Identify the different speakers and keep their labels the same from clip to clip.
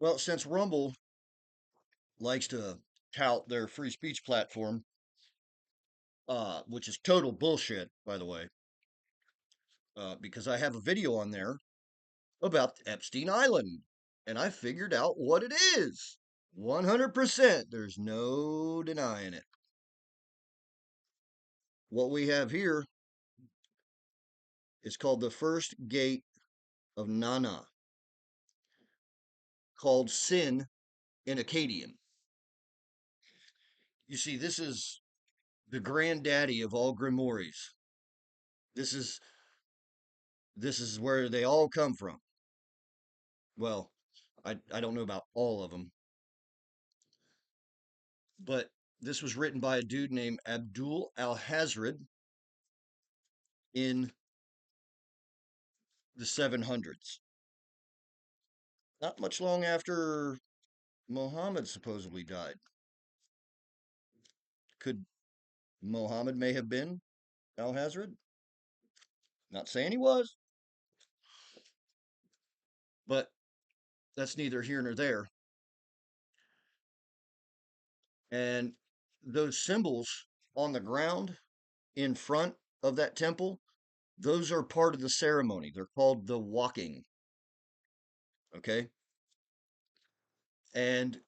Speaker 1: Well, since Rumble likes to tout their free speech platform, which is total bullshit, by the way, because I have a video on there about Epstein Island, and I figured out what it is. 100%. There's no denying it. What we have here is called the first gate of Nana, called Sin in Akkadian. You see, this is the granddaddy of all grimoires. This is this is where they all come from. Well, I don't know about all of them, but this was written by a dude named Abdul al-Hazred in the 700s. Not much long after Muhammad supposedly died. Could Muhammad may have been al-Hazred? Not saying he was, but that's neither here nor there. And those symbols on the ground in front of that temple, those are part of the ceremony. They're called the walking. Okay. And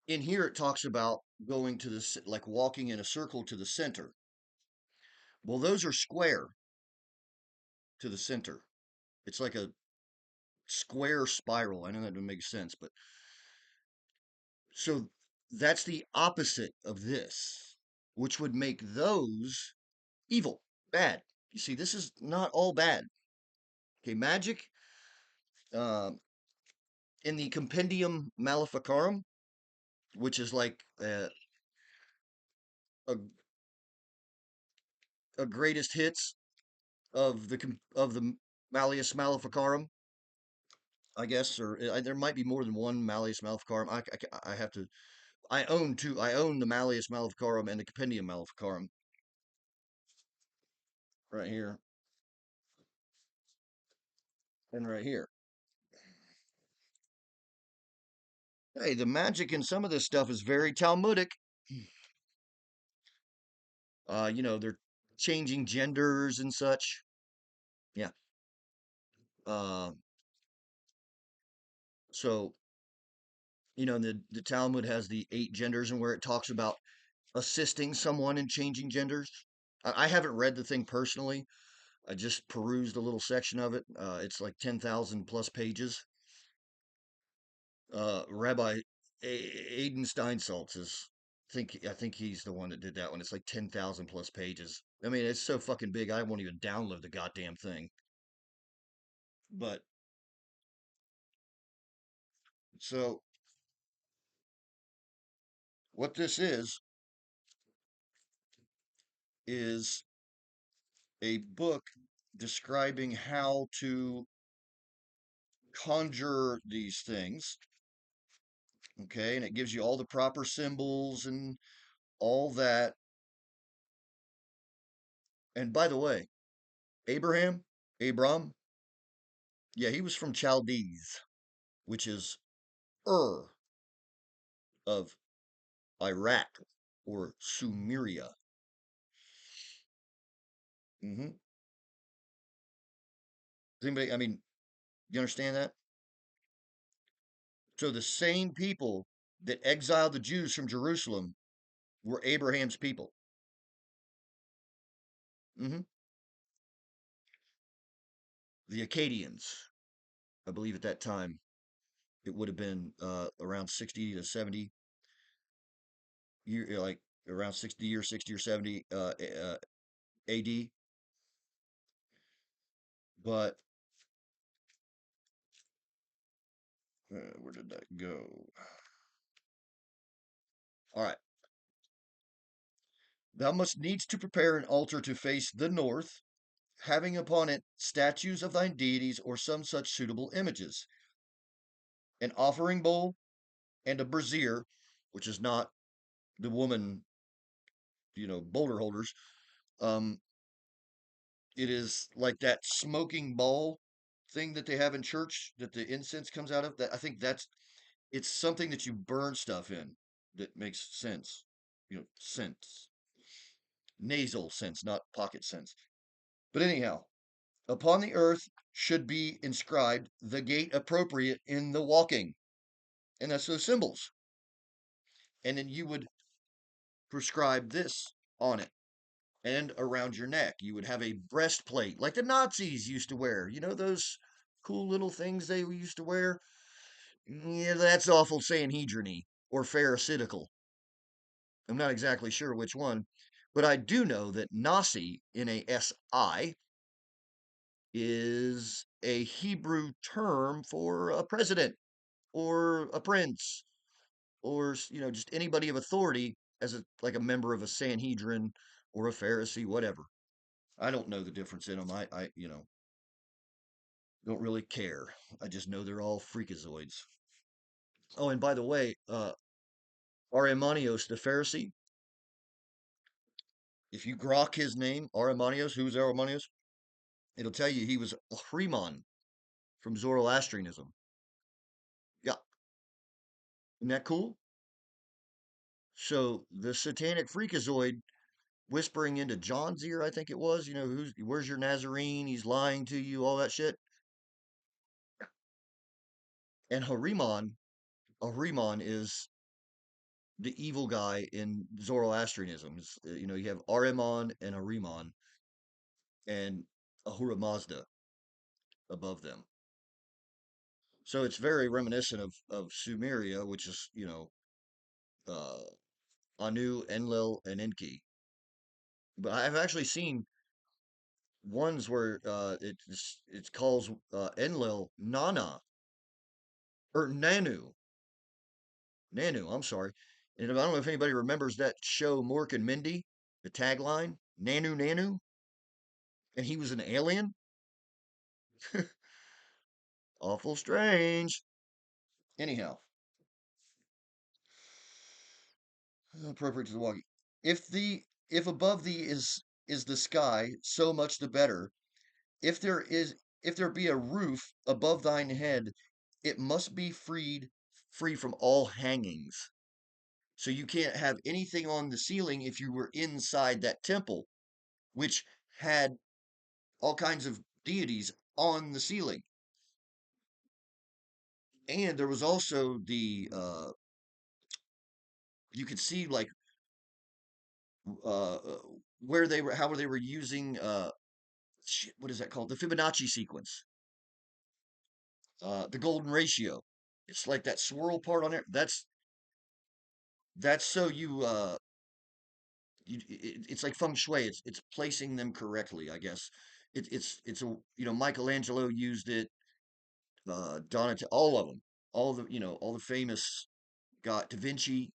Speaker 1: in here, it talks about going to the, like walking in a circle to the center. Well, those are square to the center. It's like a square spiral. I know that doesn't make sense, but so that's the opposite of this, which would make those evil, bad. You see, this is not all bad. Okay, magic, uh, in the Compendium Maleficarum, which is like a, a greatest hits of the Malleus Maleficarum, I guess, or there might be more than one Malleus Maleficarum. I have to. I own two. I own the Malleus Maleficarum and the Compendium Maleficarum right here and right here. Hey, the magic in some of this stuff is very Talmudic. They're changing genders and such. Yeah. Uh, so the Talmud has the 8 genders, and where it talks about assisting someone in changing genders. I haven't read the thing personally. I just perused a little section of it. It's like 10,000 plus pages. Rabbi Aiden Steinsaltz I think he's the one that did that one. It's like 10,000 plus pages. I mean, it's so fucking big. I won't even download the goddamn thing. But so what this is a book describing how to conjure these things. Okay, and it gives you all the proper symbols and all that. And by the way, Abram, yeah, he was from Chaldees, which is Ur of Iraq or Sumeria. Hmm. Does anybody, I mean, you understand that? So the same people that exiled the Jews from Jerusalem were Abraham's people. Hmm. The Akkadians, I believe at that time, it would have been around 60 to 70 like around 60 or 60 or 70 AD. But where did that go? All right. Thou must needs to prepare an altar to face the north, having upon it statues of thine deities or some such suitable images, an offering bowl, and a brazier, which is not the woman, boulder holders. Um, it is like that smoking bowl thing that they have in church that the incense comes out of? That I think that's it's something that you burn stuff in that makes sense. Sense. Nasal sense, not pocket sense. But anyhow, upon the earth should be inscribed the gate appropriate in the walking. And that's those symbols. And then you would prescribe this on it and around your neck. You would have a breastplate like the Nazis used to wear. You know those cool little things they used to wear? Yeah, that's awful Sanhedrin or Pharisaical. I'm not exactly sure which one, but I do know that Nasi, Nasi, is a Hebrew term for a president or a prince or just anybody of authority as like a member of a Sanhedrin or a Pharisee, whatever. I don't know the difference in them. I don't really care. I just know they're all freakazoids. Oh, and by the way, Armanios the Pharisee, if you grok his name, Armanios, who's Armanios? It'll tell you he was Ahriman from Zoroastrianism. Yeah, isn't that cool? So the satanic freakazoid whispering into John's ear, I think it was, where's your Nazarene? He's lying to you, all that shit. And Ahriman is the evil guy in Zoroastrianism. You have Ahriman and Ahriman and Ahura Mazda above them. So it's very reminiscent of Sumeria, which is, uh, Anu, Enlil, and Enki. But I've actually seen ones where it calls Enlil Nana or Nanu. I'm sorry, and I don't know if anybody remembers that show Mork and Mindy, the tagline Nanu, and he was an alien. Awful strange. Anyhow, appropriate to the walking. If above thee is the sky, so much the better. If there is if there be a roof above thine head, it must be free from all hangings. So you can't have anything on the ceiling if you were inside that temple, which had all kinds of deities on the ceiling. And there was also the you could see like uh uh, where they were how they were using shit, what is that called? The Fibonacci sequence. The golden ratio. It's like that swirl part on there. That's so it's like feng shui. It's placing them correctly, I guess. It's a Michelangelo used it. Donatello, all of them, all the famous got Da Vinci,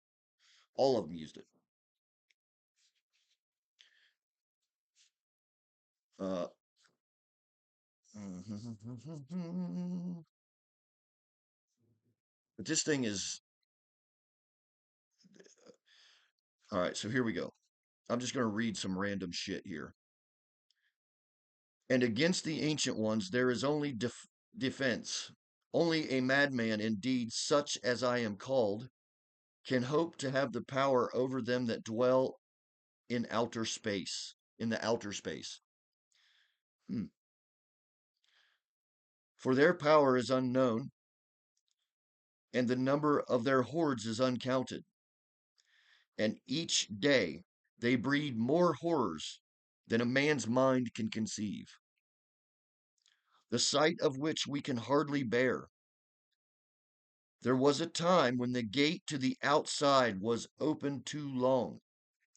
Speaker 1: all of them used it. Uh, but this thing is all right. So here we go. I'm just going to read some random shit here. And against the ancient ones there is only defense. Only a madman, indeed, such as I am called, can hope to have the power over them that dwell in outer space, in the outer space. Hmm. For their power is unknown, and the number of their hordes is uncounted. And each day they breed more horrors than a man's mind can conceive, the sight of which we can hardly bear. There was a time when the gate to the outside was open too long,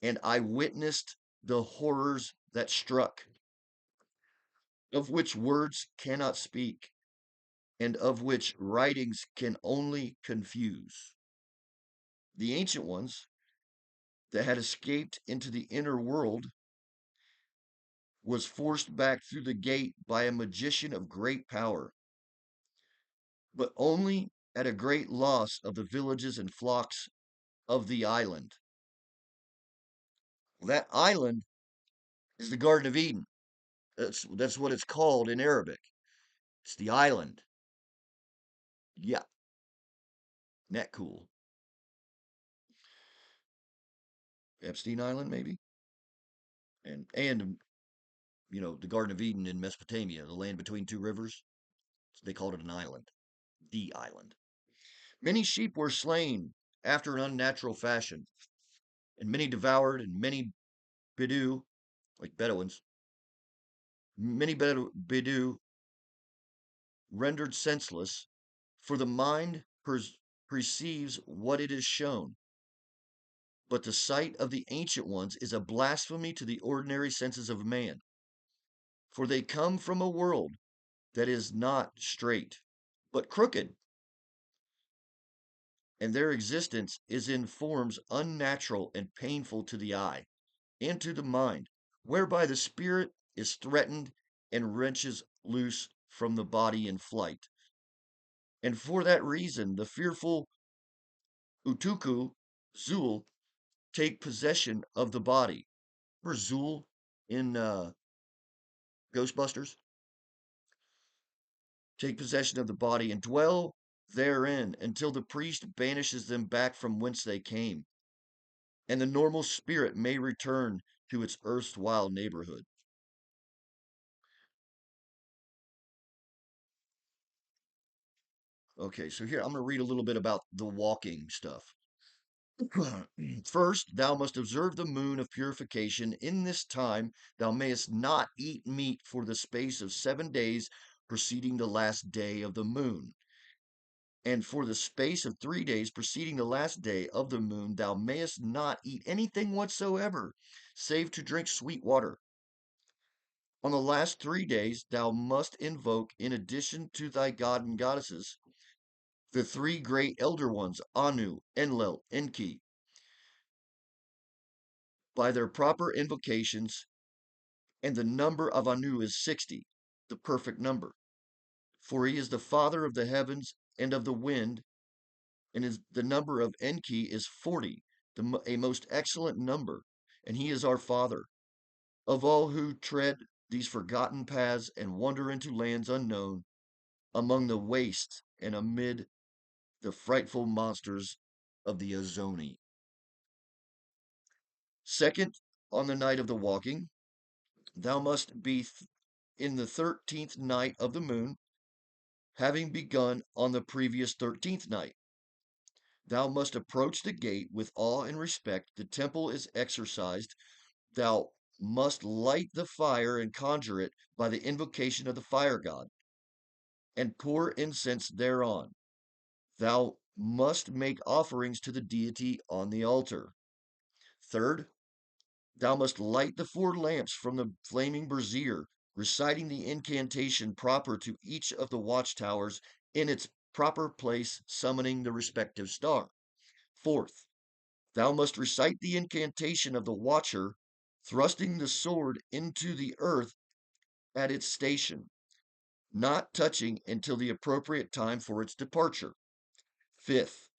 Speaker 1: and I witnessed the horrors that struck, of which words cannot speak, and of which writings can only confuse. The ancient ones that had escaped into the inner world was forced back through the gate by a magician of great power, but only at a great loss of the villages and flocks of the island. Well, that island is the Garden of Eden. That's what it's called in Arabic. It's the island. Yeah, net cool. Epstein Island, maybe, and the Garden of Eden in Mesopotamia, the land between two rivers. They called it an island, the island. Many sheep were slain after an unnatural fashion, and many devoured, and many Biddu, like Bedouins, many Biddu rendered senseless, for the mind perceives what it is shown, but the sight of the ancient ones is a blasphemy to the ordinary senses of man, for they come from a world that is not straight, but crooked, and their existence is in forms unnatural and painful to the eye and to the mind, whereby the spirit is threatened and wrenches loose from the body in flight. And for that reason, the fearful Utuku, Zul, take possession of the body. Remember Zul in Ghostbusters? Take possession of the body and dwell therein until the priest banishes them back from whence they came, and the normal spirit may return to its erstwhile neighborhood. Okay, so here I'm going to read a little bit about the walking stuff. First, thou must observe the moon of purification. In this time, thou mayest not eat meat for the space of 7 days preceding the last day of the moon. And for the space of 3 days preceding the last day of the moon, thou mayest not eat anything whatsoever, save to drink sweet water. On the last 3 days, thou must invoke, in addition to thy god and goddesses, the three great elder ones, Anu, Enlil, Enki, by their proper invocations, and the number of Anu is 60, the perfect number. For he is the father of the heavens and of the wind, and the number of Enki is 40, a most excellent number, and he is our father. Of all who tread these forgotten paths and wander into lands unknown, among the wastes and amid the frightful monsters of the Ozoni. Second, on the night of the walking, thou must be in the 13th night of the moon, having begun on the previous 13th night. Thou must approach the gate with awe and respect. The temple is exorcised. Thou must light the fire and conjure it by the invocation of the fire god, and pour incense thereon. Thou must make offerings to the deity on the altar. Third, thou must light the 4 lamps from the flaming brazier, reciting the incantation proper to each of the watchtowers in its proper place, summoning the respective star. Fourth, thou must recite the incantation of the watcher, thrusting the sword into the earth at its station, not touching until the appropriate time for its departure. Fifth,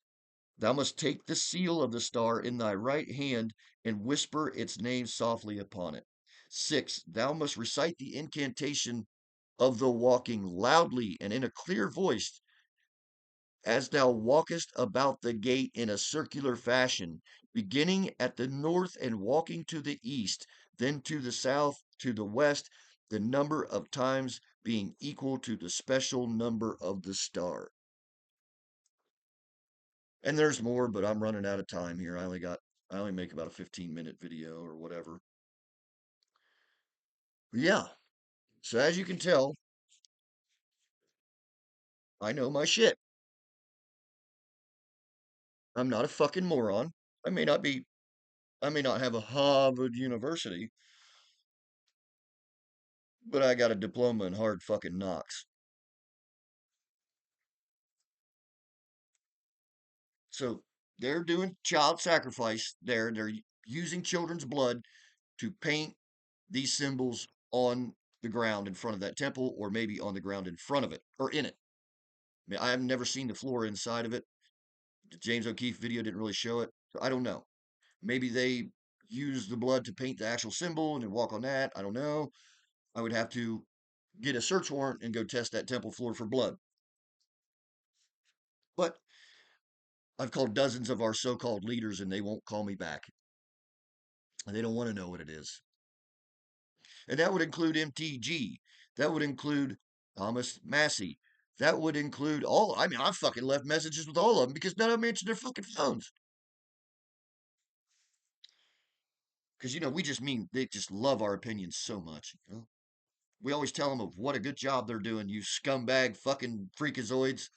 Speaker 1: thou must take the seal of the star in thy right hand and whisper its name softly upon it. Sixth, thou must recite the incantation of the walking loudly and in a clear voice as thou walkest about the gate in a circular fashion, beginning at the north and walking to the east, then to the south, to the west, the number of times being equal to the special number of the star. And there's more, but I'm running out of time here. I only make about a 15-minute video or whatever. But yeah, so as you can tell, I know my shit. I'm not a fucking moron. I may not be, I may not have a Harvard University, but I got a diploma in hard fucking knocks. So they're doing child sacrifice there. They're using children's blood to paint these symbols on the ground in front of that temple, or maybe on the ground in front of it or in it. I mean, I've never seen the floor inside of it. The James O'Keefe video didn't really show it. So I don't know. Maybe they use the blood to paint the actual symbol and then walk on that. I don't know. I would have to get a search warrant and go test that temple floor for blood. But I've called dozens of our so-called leaders and they won't call me back. And they don't want to know what it is. And that would include MTG. That would include Thomas Massey. That would include all. I mean, I've fucking left messages with all of them because none of them answered their fucking phones. Because, we just mean they just love our opinions so much. We always tell them of what a good job they're doing, you scumbag fucking freakazoids.